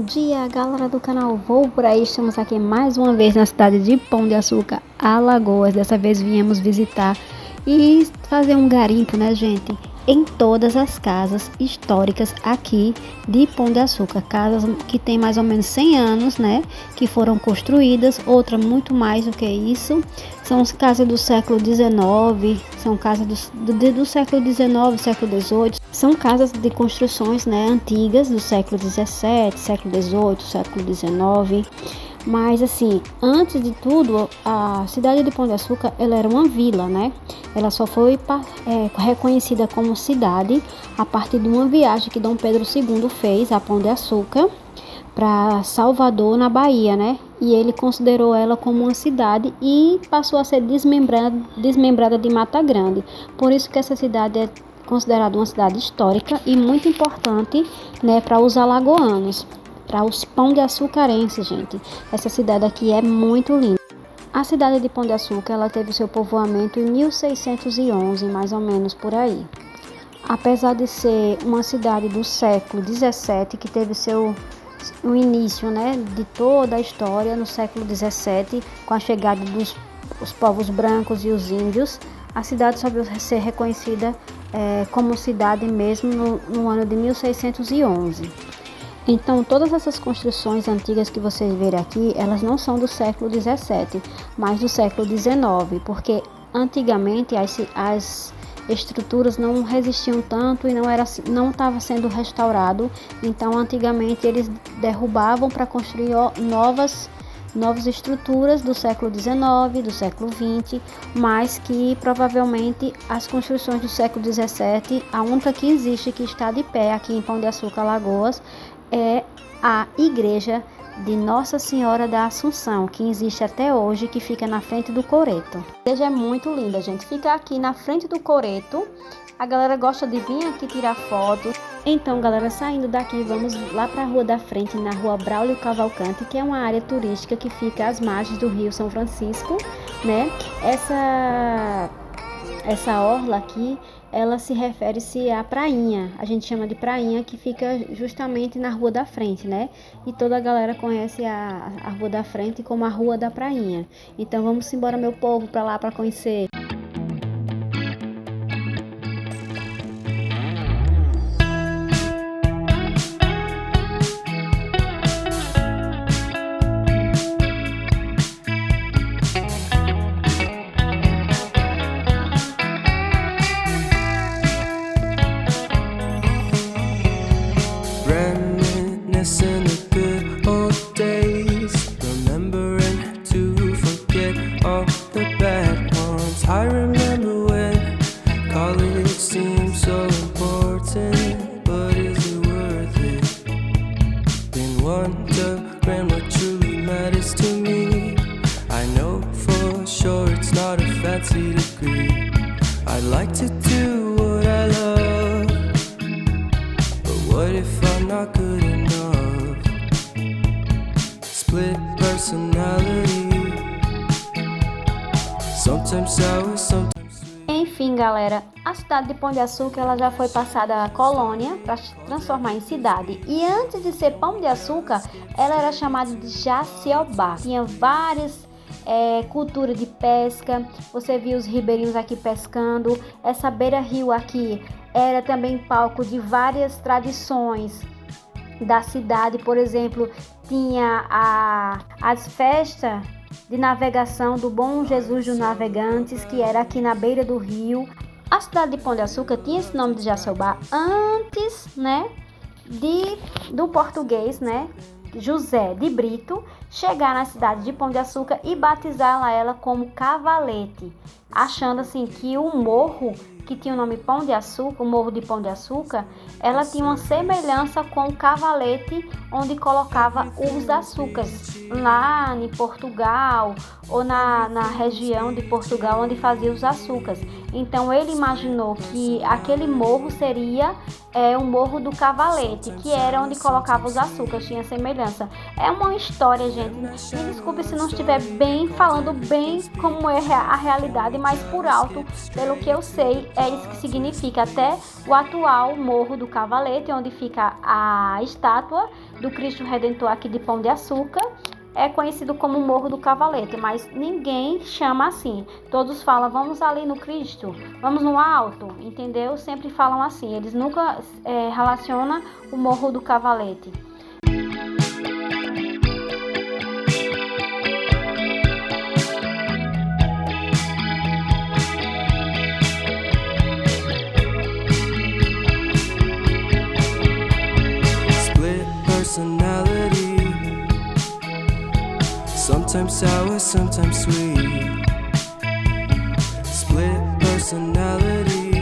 Bom dia, galera do canal Voo Por Aí. Estamos aqui mais uma vez na cidade de Pão de Açúcar, Alagoas. Dessa vez viemos visitar e fazer um garimpo, né, gente? Em todas as casas históricas aqui de Pão de Açúcar. Casas que tem mais ou menos 100 anos, né? Que foram construídas, outra muito mais do que isso. São casas do século XIX, são casas do século XIX, século XVIII. São casas de construções, né, antigas do século XVII, século XVIII, século XIX. Mas assim, antes de tudo, a cidade de Pão de Açúcar, ela era uma vila, né? Ela só foi reconhecida como cidade a partir de uma viagem que Dom Pedro II fez a Pão de Açúcar para Salvador, na Bahia, né? E ele considerou ela como uma cidade e passou a ser desmembrada de Mata Grande. Por isso que essa cidade é considerada uma cidade histórica e muito importante, né, para os alagoanos, para os pão de açucarenses, gente. Essa cidade aqui é muito linda. A cidade de Pão de Açúcar, ela teve seu povoamento em 1611, mais ou menos por aí. Apesar de ser uma cidade do século XVII, que teve o início, né, de toda a história no século XVII, com a chegada dos povos brancos e os índios, a cidade só veio ser reconhecida como cidade mesmo no ano de 1611. Então, todas essas construções antigas que vocês verem aqui, elas não são do século XVII, mas do século XIX, porque antigamente as estruturas não resistiam tanto e não estava sendo restaurado. Então, antigamente eles derrubavam para construir novas estruturas do século XIX, do século XX, mas que provavelmente as construções do século XVII, a única que existe que está de pé aqui em Pão de Açúcar, Alagoas, é a igreja de Nossa Senhora da Assunção, que existe até hoje, que fica na frente do coreto. A igreja é muito linda, gente. Fica aqui na frente do coreto. A galera gosta de vir aqui tirar fotos. Então, galera, saindo daqui, vamos lá para a rua da frente, na rua Braulio Cavalcante, que é uma área turística que fica às margens do Rio São Francisco, né? Essa orla aqui, ela se refere-se à prainha, a gente chama de prainha, que fica justamente na rua da frente, né? E toda a galera conhece a rua da frente como a rua da prainha. Então vamos embora, meu povo, para lá para conhecer. Reminiscing the good old days, remembering to forget all the bad ones. I remember when college seemed so important, but is it worth it? Been wondering what truly matters to me. I know for sure it's not a fancy degree. I'd like to do what I love, but what if I'm not good enough? Split personality, sometimes sour, sometimes sweet. Enfim, galera, a cidade de Pão de Açúcar, ela já foi passada a colônia para se transformar em cidade. E antes de ser Pão de Açúcar, ela era chamada de Jaciobá. Tinha várias cultura de pesca. Você viu os ribeirinhos aqui pescando. Essa beira-rio aqui era também palco de várias tradições da cidade. Por exemplo, tinha as festas de navegação do Bom Jesus dos Navegantes, que era aqui na beira do rio. A cidade de Pão de Açúcar tinha esse nome de Jaciobá antes, né, do português, né, José de Brito, chegar na cidade de Pão de Açúcar e batizar ela como Cavalete, achando assim que o morro que tinha o nome Pão de Açúcar, o Morro de Pão de Açúcar, ela tinha uma semelhança com o cavalete onde colocava os açúcares, lá em Portugal ou na região de Portugal onde fazia os açúcares. Então ele imaginou que aquele morro seria o Morro do Cavalete, que era onde colocava os açúcares, tinha semelhança. É uma história, gente, me desculpe se não estiver falando bem como é a realidade, mas por alto, pelo que eu sei, é isso que significa até o atual Morro do Cavalete, onde fica a estátua do Cristo Redentor aqui de Pão de Açúcar. É conhecido como Morro do Cavalete, mas ninguém chama assim. Todos falam, vamos ali no Cristo, vamos no alto, entendeu? Sempre falam assim, eles nunca relacionam o Morro do Cavalete. Split personality, sometimes sour, sometimes sweet. Split personality,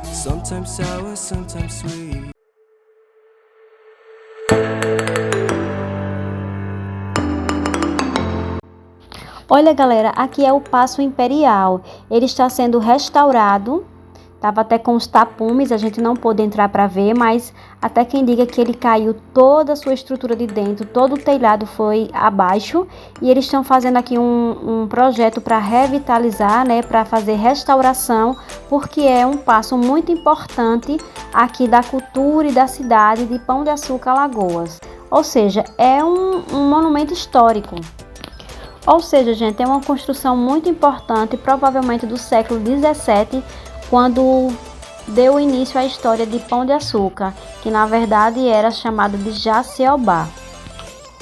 sometimes sour, sometimes sweet. Olha, galera, aqui é o Paço Imperial. Ele está sendo restaurado. Tava até com os tapumes, a gente não pôde entrar para ver, mas até quem diga que ele caiu toda a sua estrutura de dentro, todo o telhado foi abaixo. E eles estão fazendo aqui um projeto para revitalizar, né, para fazer restauração, porque é um passo muito importante aqui da cultura e da cidade de Pão de Açúcar, Alagoas. Ou seja, é um monumento histórico. Ou seja, gente, é uma construção muito importante, provavelmente do século 17, quando deu início à história de Pão de Açúcar, que na verdade era chamada de Jaciobá.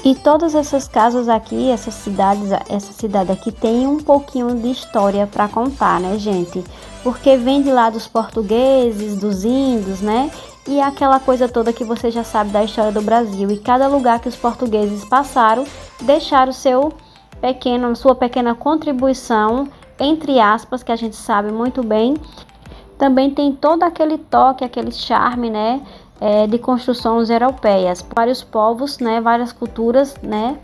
E todas essas casas aqui, essa cidade aqui tem um pouquinho de história para contar, né, gente? Porque vem de lá dos portugueses, dos índios, né? E aquela coisa toda que você já sabe da história do Brasil. E cada lugar que os portugueses passaram, deixaram sua pequena contribuição, entre aspas, que a gente sabe muito bem. Também tem todo aquele toque, aquele charme, né, de construções europeias. Vários povos, né, várias culturas, né,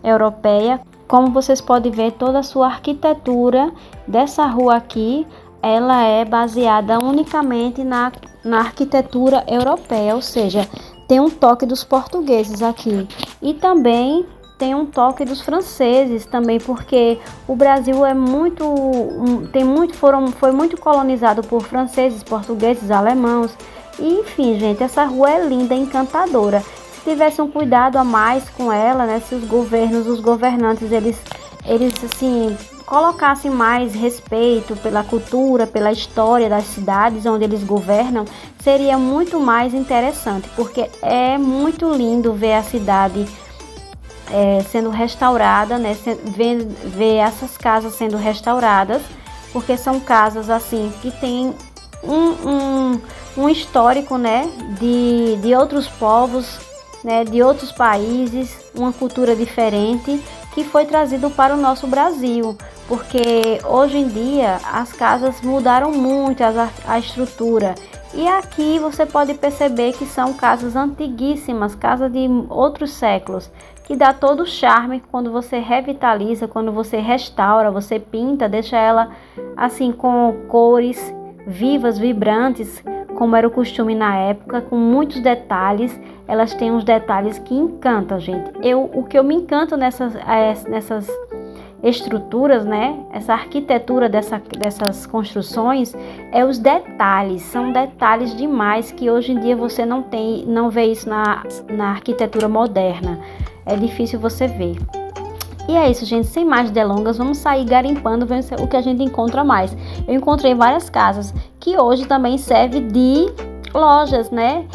europeia. Como vocês podem ver, toda a sua arquitetura dessa rua aqui, ela é baseada unicamente na arquitetura europeia, ou seja, tem um toque dos portugueses aqui. E também tem um toque dos franceses também, porque o Brasil foi muito colonizado por franceses, portugueses, alemãos. E, enfim, gente, essa rua é linda, encantadora. Se tivesse um cuidado a mais com ela, né, se os governantes, eles assim, colocassem mais respeito pela cultura, pela história das cidades onde eles governam, seria muito mais interessante, porque é muito lindo ver a cidade sendo restaurada, né? Ver essas casas sendo restauradas, porque são casas assim que tem um histórico, né? De outros povos, né? De outros países, uma cultura diferente que foi trazido para o nosso Brasil, porque hoje em dia as casas mudaram muito a estrutura. E aqui você pode perceber que são casas antiguíssimas, casas de outros séculos, que dá todo o charme quando você revitaliza, quando você restaura, você pinta, deixa ela assim com cores vivas, vibrantes, como era o costume na época, com muitos detalhes. Elas têm uns detalhes que encantam, gente. O que eu me encanto nessas estruturas, né? Essa arquitetura dessas construções é os detalhes. São detalhes demais que hoje em dia você não vê isso na arquitetura moderna. É difícil você ver. E é isso, gente. Sem mais delongas, vamos sair garimpando, vendo o que a gente encontra mais. Eu encontrei várias casas que hoje também servem de lojas, né?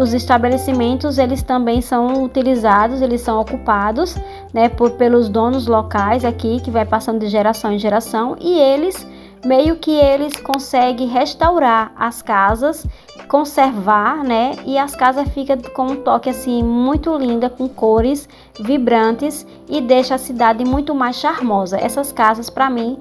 Os estabelecimentos, eles também são utilizados, eles são ocupados, né, pelos donos locais aqui, que vai passando de geração em geração, e eles conseguem restaurar as casas, conservar, né, e as casas ficam com um toque assim muito linda, com cores vibrantes, e deixa a cidade muito mais charmosa. Essas casas, para mim,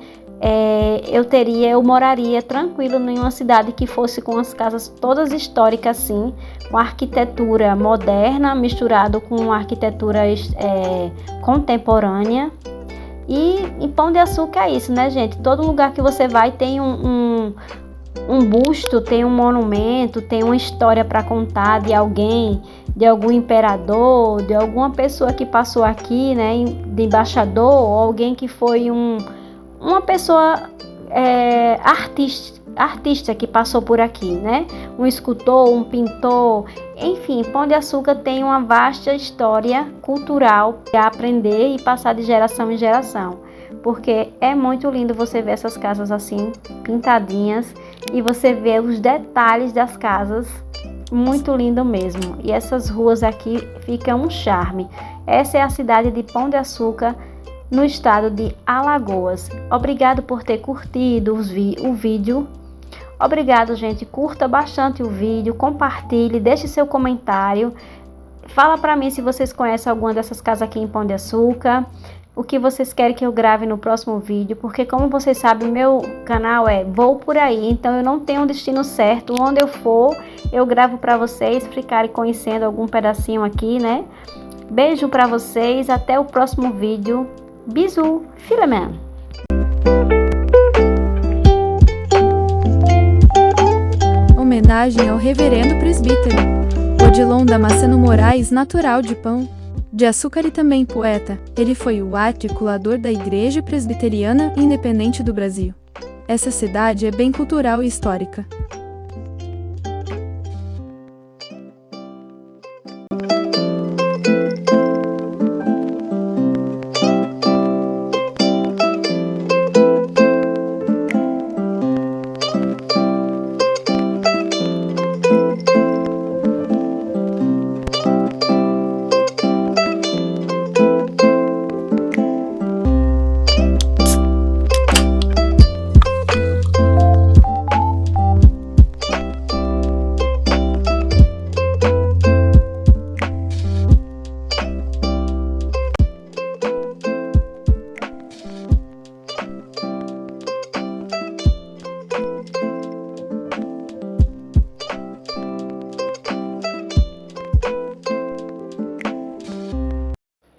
eu moraria tranquilo em uma cidade que fosse com as casas todas históricas assim, com arquitetura moderna misturado com arquitetura contemporânea. E em Pão de Açúcar é isso, né, gente? Todo lugar que você vai tem um busto, tem um monumento, tem uma história para contar de alguém, de algum imperador, de alguma pessoa que passou aqui, né, de embaixador, ou alguém que foi uma pessoa artista que passou por aqui, né? Um escultor, um pintor, enfim, Pão de Açúcar tem uma vasta história cultural para aprender e passar de geração em geração, porque é muito lindo você ver essas casas assim, pintadinhas, e você vê os detalhes das casas, muito lindo mesmo. E essas ruas aqui ficam um charme. Essa é a cidade de Pão de Açúcar, no estado de Alagoas. Obrigado por ter curtido o vídeo. Obrigado, gente. Curta bastante o vídeo, compartilhe, deixe seu comentário. Fala para mim se vocês conhecem alguma dessas casas aqui em Pão de Açúcar. O que vocês querem que eu grave no próximo vídeo, porque como vocês sabem, o meu canal é Vou Por Aí, então eu não tenho um destino certo. Onde eu for, eu gravo para vocês ficarem conhecendo algum pedacinho aqui, né? Beijo para vocês, até o próximo vídeo. Bisous, Fileman. Homenagem ao Reverendo Presbítero Odilon Damasceno Moraes, natural de Pão de Açúcar e também poeta. Ele foi o articulador da Igreja Presbiteriana Independente do Brasil. Essa cidade é bem cultural e histórica.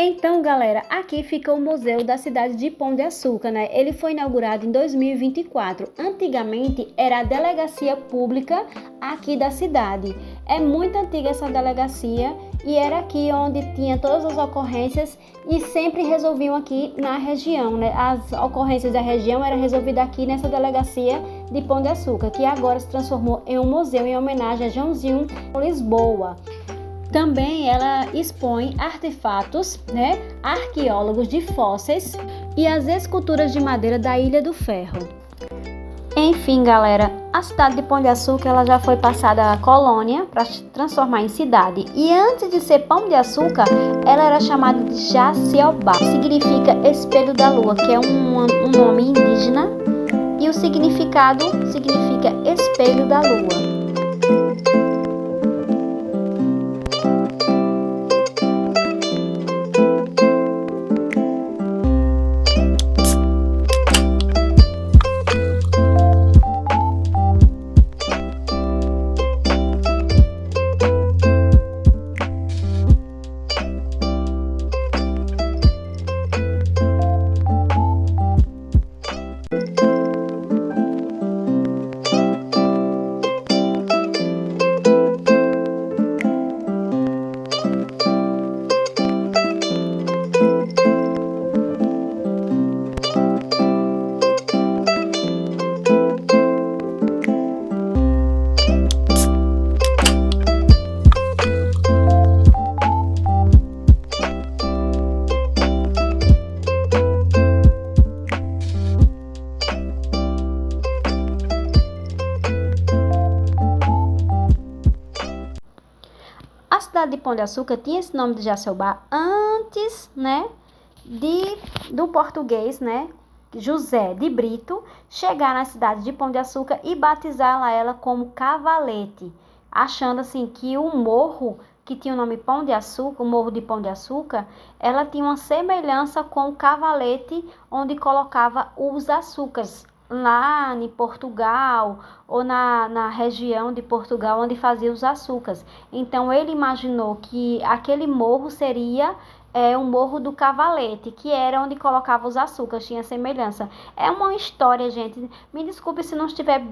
Então, galera, aqui fica o Museu da cidade de Pão de Açúcar, né? Ele foi inaugurado em 2024. Antigamente era a delegacia pública aqui da cidade. É muito antiga essa delegacia e era aqui onde tinha todas as ocorrências e sempre resolviam aqui na região, né? As ocorrências da região eram resolvidas aqui nessa delegacia de Pão de Açúcar, que agora se transformou em um museu em homenagem a Joãozinho Lisboa. Também ela expõe artefatos, né, arqueólogos de fósseis e as esculturas de madeira da Ilha do Ferro. Enfim, galera, a cidade de Pão de Açúcar ela já foi passada a colônia para se transformar em cidade. E antes de ser Pão de Açúcar, ela era chamada de Jaciobá, que significa espelho da lua, que é um nome indígena, e o significado significa espelho da lua. A cidade de Pão de Açúcar tinha esse nome de Jaciobá antes, né, do português, né, José de Brito, chegar na cidade de Pão de Açúcar e batizar ela como Cavalete, achando assim que o morro que tinha o nome Pão de Açúcar, o Morro de Pão de Açúcar, ela tinha uma semelhança com o cavalete onde colocava os açúcares, lá em Portugal ou na região de Portugal onde fazia os açúcares. Então ele imaginou que aquele morro seria um morro do Cavalete, que era onde colocava os açúcares, tinha semelhança. É uma história, gente, me desculpe se não estiver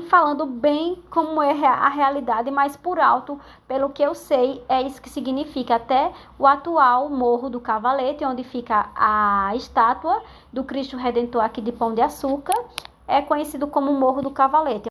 falando bem como é a realidade, mas por alto, pelo que eu sei, é isso que significa. Até o atual Morro do Cavalete, onde fica a estátua do Cristo Redentor aqui de Pão de Açúcar, é conhecido como Morro do Cavalete.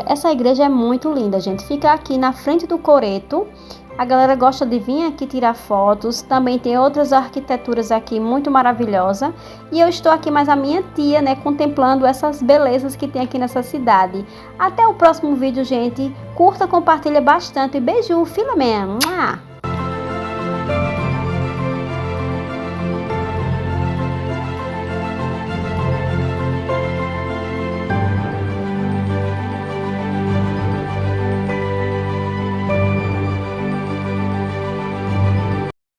Essa igreja é muito linda, gente. Fica aqui na frente do coreto. A galera gosta de vir aqui tirar fotos. Também tem outras arquiteturas aqui muito maravilhosas. E eu estou aqui mais a minha tia, né, contemplando essas belezas que tem aqui nessa cidade. Até o próximo vídeo, gente. Curta, compartilha bastante. Beijo, filé.